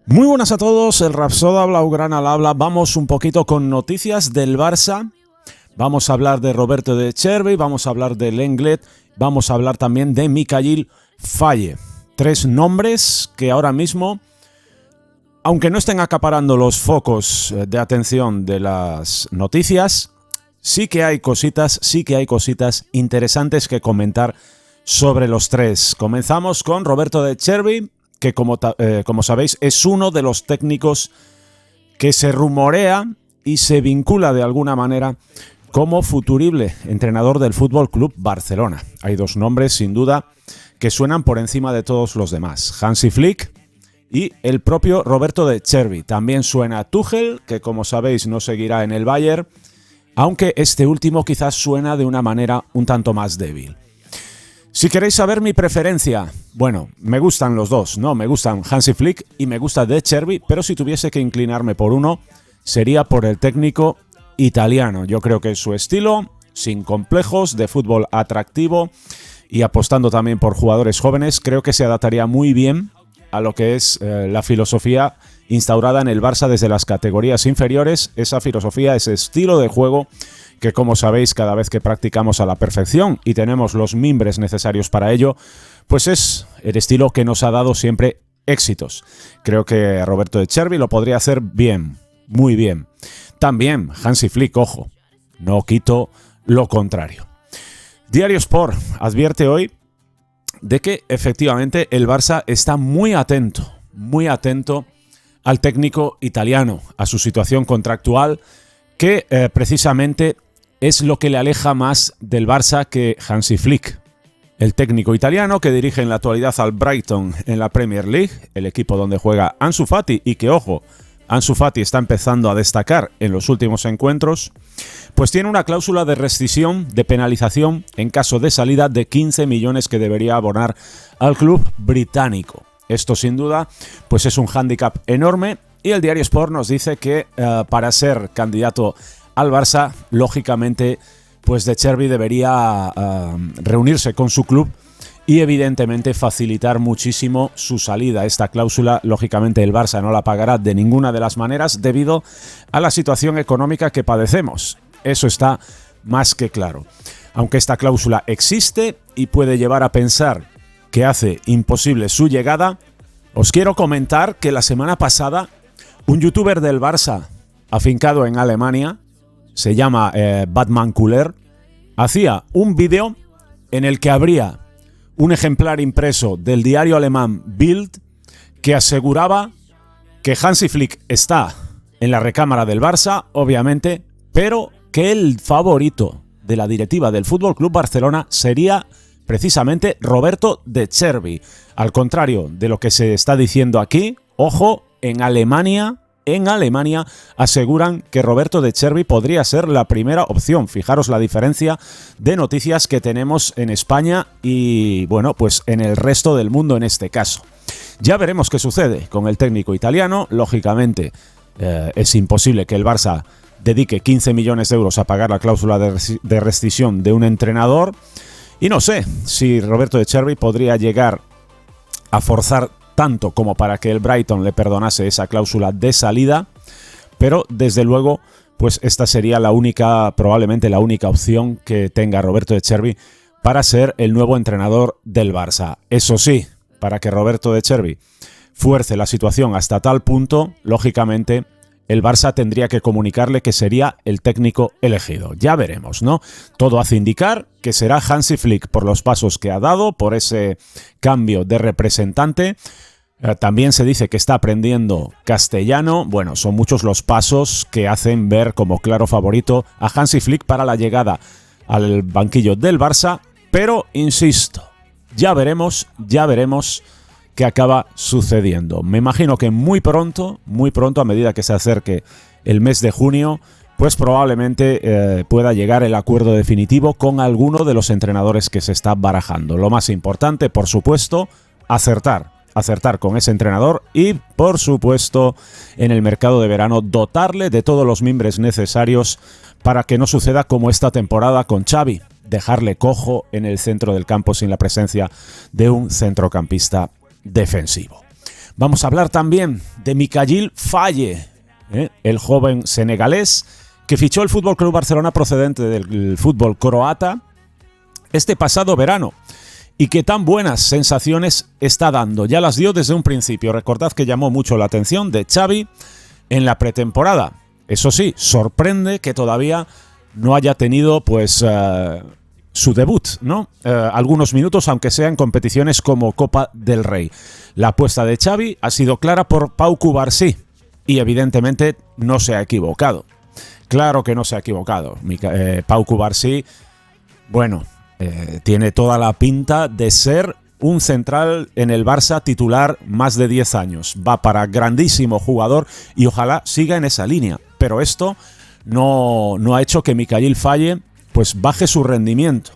Muy buenas a todos, el Rapsoda Blaugrana al habla. Vamos un poquito con noticias del Barça. Vamos a hablar de Roberto De Zerbi, vamos a hablar de Lenglet, vamos a hablar también de Mikayil Faye. Tres nombres que ahora mismo, aunque no estén acaparando los focos de atención de las noticias, sí que hay cositas interesantes que comentar sobre los tres. Comenzamos con Roberto De Zerbi, que como sabéis es uno de los técnicos que se rumorea y se vincula de alguna manera como futurible entrenador del Fútbol Club Barcelona. Hay dos nombres sin duda que suenan por encima de todos los demás: Hansi Flick y el propio Roberto De Zerbi. También suena Tuchel, que como sabéis no seguirá en el Bayern, aunque este último quizás suena de una manera un tanto más débil. Si queréis saber mi preferencia, bueno, me gustan los dos, ¿no? Me gustan Hansi Flick y me gusta De Zerbi, pero si tuviese que inclinarme por uno, sería por el técnico italiano. Yo creo que su estilo, sin complejos, de fútbol atractivo y apostando también por jugadores jóvenes, creo que se adaptaría muy bien a lo que es la filosofía instaurada en el Barça desde las categorías inferiores, esa filosofía, ese estilo de juego que, como sabéis, cada vez que practicamos a la perfección y tenemos los mimbres necesarios para ello, pues es el estilo que nos ha dado siempre éxitos. Creo que Roberto De Zerbi lo podría hacer bien, muy bien. También Hansi Flick, ojo, no quito lo contrario. Diario Sport advierte hoy de que efectivamente el Barça está muy atento al técnico italiano, a su situación contractual, que precisamente es lo que le aleja más del Barça que Hansi Flick. El técnico italiano que dirige en la actualidad al Brighton en la Premier League, el equipo donde juega Ansu Fati, y que, ojo, Ansu Fati está empezando a destacar en los últimos encuentros, pues tiene una cláusula de rescisión, de penalización en caso de salida de 15 millones que debería abonar al club británico. Esto sin duda pues es un hándicap enorme, y el Diario Sport nos dice que para ser candidato al Barça, lógicamente pues De Zerbi debería reunirse con su club y evidentemente facilitar muchísimo su salida. Esta cláusula, lógicamente, el Barça no la pagará de ninguna de las maneras debido a la situación económica que padecemos. Eso está más que claro. Aunque esta cláusula existe y puede llevar a pensar que hace imposible su llegada, os quiero comentar que la semana pasada un youtuber del Barça afincado en Alemania, se llama Batman Cooler, hacía un vídeo en el que habría un ejemplar impreso del diario alemán Bild que aseguraba que Hansi Flick está en la recámara del Barça, obviamente, pero que el favorito de la directiva del FC Barcelona sería precisamente Roberto De Zerbi. Al contrario de lo que se está diciendo aquí, ojo, en Alemania aseguran que Roberto De Zerbi podría ser la primera opción. Fijaros la diferencia de noticias que tenemos en España y, bueno, pues en el resto del mundo en este caso. Ya veremos qué sucede con el técnico italiano. Lógicamente, es imposible que el Barça dedique 15 millones de euros a pagar la cláusula de rescisión de un entrenador. Y no sé si Roberto De Zerbi podría llegar a forzar tanto como para que el Brighton le perdonase esa cláusula de salida, pero desde luego pues esta sería probablemente la única opción que tenga Roberto De Zerbi para ser el nuevo entrenador del Barça. Eso sí, para que Roberto De Zerbi fuerce la situación hasta tal punto, lógicamente el Barça tendría que comunicarle que sería el técnico elegido. Ya veremos, ¿no? Todo hace indicar que será Hansi Flick por los pasos que ha dado, por ese cambio de representante. También se dice que está aprendiendo castellano. Bueno, son muchos los pasos que hacen ver como claro favorito a Hansi Flick para la llegada al banquillo del Barça. Pero, insisto, ya veremos qué acaba sucediendo. Me imagino que muy pronto, a medida que se acerque el mes de junio, pues probablemente pueda llegar el acuerdo definitivo con alguno de los entrenadores que se está barajando. Lo más importante, por supuesto, acertar con ese entrenador y, por supuesto, en el mercado de verano, dotarle de todos los mimbres necesarios para que no suceda como esta temporada con Xavi, dejarle cojo en el centro del campo sin la presencia de un centrocampista defensivo. Vamos a hablar también de Mikayil Faye, el joven senegalés que fichó el FC Barcelona procedente del fútbol croata este pasado verano y que tan buenas sensaciones está dando. Ya las dio desde un principio. Recordad que llamó mucho la atención de Xavi en la pretemporada. Eso sí, sorprende que todavía no haya tenido pues su debut, ¿no? Algunos minutos, aunque sea en competiciones como Copa del Rey. La apuesta de Xavi ha sido clara por Pau Cubarsí y evidentemente no se ha equivocado. Claro que no se ha equivocado. Pau Cubarsí, bueno, tiene toda la pinta de ser un central en el Barça titular más de 10 años. Va para grandísimo jugador y ojalá siga en esa línea. Pero esto no ha hecho que Mikayil Faye pues baje su rendimiento.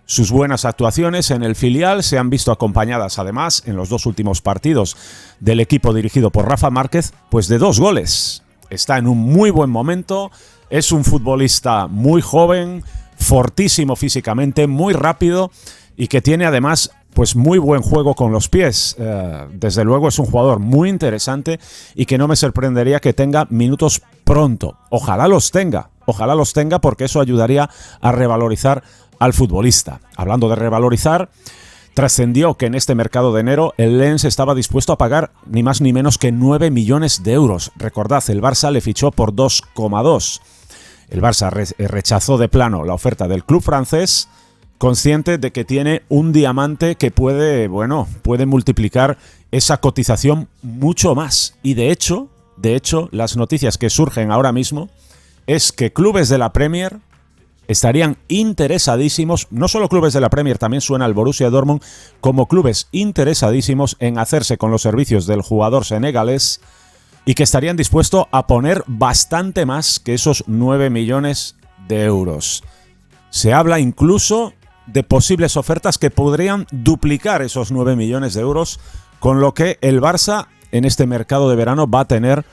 Sus buenas actuaciones en el filial se han visto acompañadas además en los 2 últimos partidos del equipo dirigido por Rafa Márquez, pues de 2 goles. Está en un muy buen momento, es un futbolista muy joven, fortísimo físicamente, muy rápido y que tiene además pues muy buen juego con los pies. Desde luego es un jugador muy interesante y que no me sorprendería que tenga minutos pronto. Ojalá los tenga porque eso ayudaría a revalorizar al futbolista. Hablando de revalorizar, trascendió que en este mercado de enero el Lens estaba dispuesto a pagar ni más ni menos que 9 millones de euros. Recordad, el Barça le fichó por 2,2. El Barça rechazó de plano la oferta del club francés, consciente de que tiene un diamante que puede multiplicar esa cotización mucho más. Y de hecho, las noticias que surgen ahora mismo es que clubes de la Premier estarían interesadísimos, no solo clubes de la Premier, también suena el Borussia Dortmund, como clubes interesadísimos en hacerse con los servicios del jugador senegalés y que estarían dispuestos a poner bastante más que esos 9 millones de euros. Se habla incluso de posibles ofertas que podrían duplicar esos 9 millones de euros, con lo que el Barça en este mercado de verano va a tener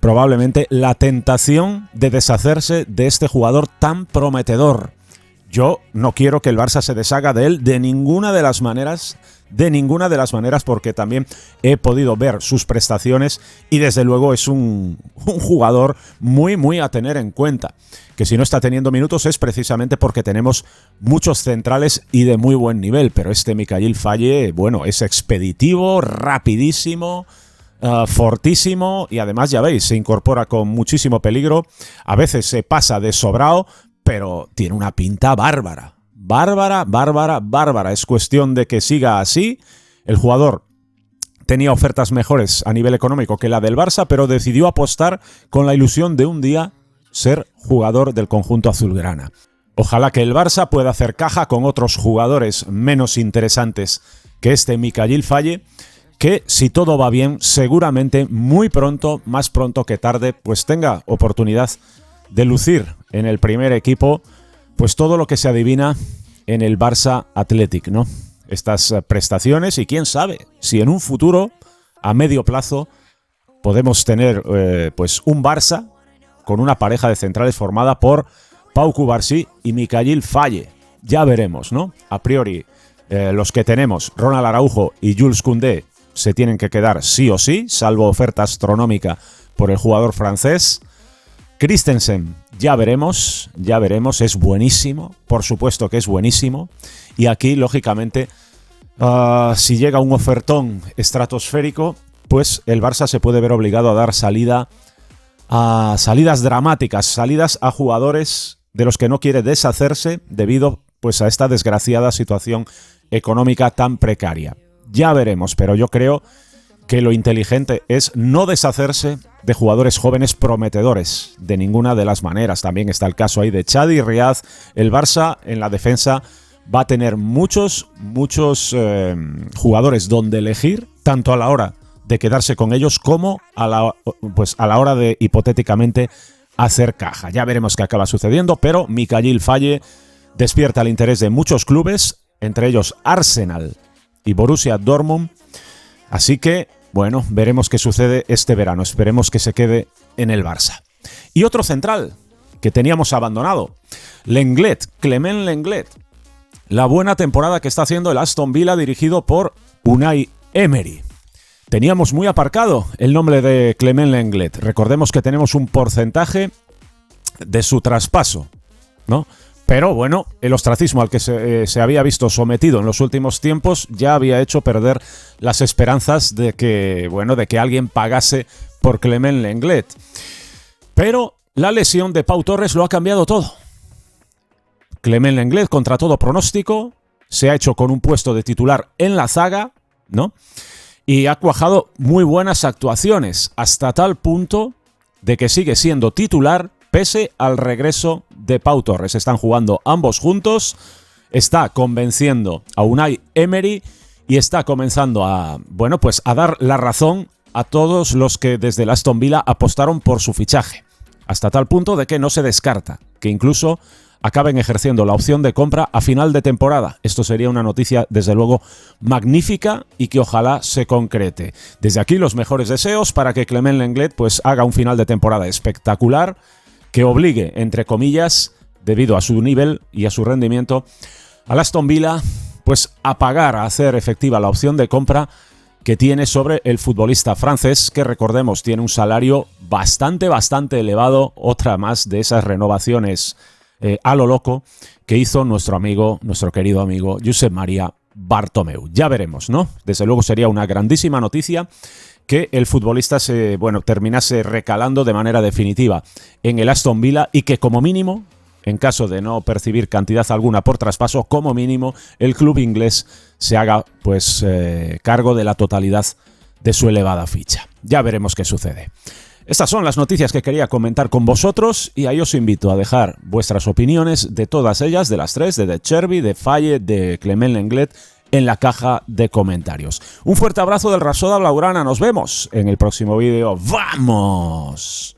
probablemente la tentación de deshacerse de este jugador tan prometedor. Yo no quiero que el Barça se deshaga de él de ninguna de las maneras, porque también he podido ver sus prestaciones y desde luego es un jugador muy a tener en cuenta. Que si no está teniendo minutos es precisamente porque tenemos muchos centrales y de muy buen nivel, pero este Mikayil Faye, bueno, es expeditivo, rapidísimo, fortísimo y además ya veis, se incorpora con muchísimo peligro, a veces se pasa de sobrado, pero tiene una pinta bárbara. Es cuestión de que siga así. El jugador tenía ofertas mejores a nivel económico que la del Barça, pero decidió apostar con la ilusión de un día ser jugador del conjunto azulgrana. Ojalá que el Barça pueda hacer caja con otros jugadores menos interesantes que este Mikayil Faye, que si todo va bien, seguramente muy pronto, más pronto que tarde, pues tenga oportunidad de lucir en el primer equipo, pues todo lo que se adivina en el Barça Athletic, ¿no? Estas prestaciones y quién sabe si en un futuro, a medio plazo, podemos tener pues un Barça con una pareja de centrales formada por Pau Cubarsí y Mikayil Faye. Ya veremos, ¿no? A priori, los que tenemos, Ronald Araujo y Jules Koundé, se tienen que quedar sí o sí, salvo oferta astronómica por el jugador francés. Christensen, ya veremos, es buenísimo, por supuesto que es buenísimo. Y aquí, lógicamente, si llega un ofertón estratosférico, pues el Barça se puede ver obligado a dar salida a salidas dramáticas, salidas a jugadores de los que no quiere deshacerse debido pues a esta desgraciada situación económica tan precaria. Ya veremos, pero yo creo que lo inteligente es no deshacerse de jugadores jóvenes prometedores de ninguna de las maneras. También está el caso ahí de Chadi y Riad. El Barça en la defensa va a tener muchos jugadores donde elegir, tanto a la hora de quedarse con ellos como a la hora de hipotéticamente hacer caja. Ya veremos qué acaba sucediendo, pero Mikayil Faye despierta el interés de muchos clubes, entre ellos Arsenal y Borussia Dortmund. Así que, bueno, veremos qué sucede este verano. Esperemos que se quede en el Barça. Y otro central que teníamos abandonado, Lenglet, Clement Lenglet. La buena temporada que está haciendo el Aston Villa dirigido por Unai Emery. teníamos muy aparcado el nombre de Clement Lenglet. Recordemos que tenemos un porcentaje de su traspaso, ¿no? Pero bueno, el ostracismo al que se había visto sometido en los últimos tiempos ya había hecho perder las esperanzas de que, bueno, de que alguien pagase por Clement Lenglet. Pero la lesión de Pau Torres lo ha cambiado todo. Clement Lenglet, contra todo pronóstico, se ha hecho con un puesto de titular en la zaga, ¿no? Y ha cuajado muy buenas actuaciones, hasta tal punto de que sigue siendo titular pese al regreso de Pau Torres. Están jugando ambos juntos, está convenciendo a Unai Emery y está comenzando a, bueno, pues a dar la razón a todos los que desde el Aston Villa apostaron por su fichaje, hasta tal punto de que no se descarta que incluso acaben ejerciendo la opción de compra a final de temporada. Esto sería una noticia, desde luego, magnífica y que ojalá se concrete. Desde aquí, los mejores deseos para que Clement Lenglet pues haga un final de temporada espectacular, que obligue, entre comillas, debido a su nivel y a su rendimiento, al Aston Villa pues a pagar, a hacer efectiva la opción de compra que tiene sobre el futbolista francés, que recordemos tiene un salario bastante elevado, otra más de esas renovaciones a lo loco que hizo nuestro querido amigo Josep Maria Bartomeu. Ya veremos, ¿no? Desde luego sería una grandísima noticia que el futbolista terminase recalando de manera definitiva en el Aston Villa y que como mínimo, en caso de no percibir cantidad alguna por traspaso, como mínimo el club inglés se haga pues cargo de la totalidad de su elevada ficha. Ya veremos qué sucede. Estas son las noticias que quería comentar con vosotros y ahí os invito a dejar vuestras opiniones de todas ellas, de las tres, de De Zerbi, de Faye, de Clement Lenglet, en la caja de comentarios. Un fuerte abrazo del Rapsoda Blaugrana, nos vemos en el próximo vídeo. ¡Vamos!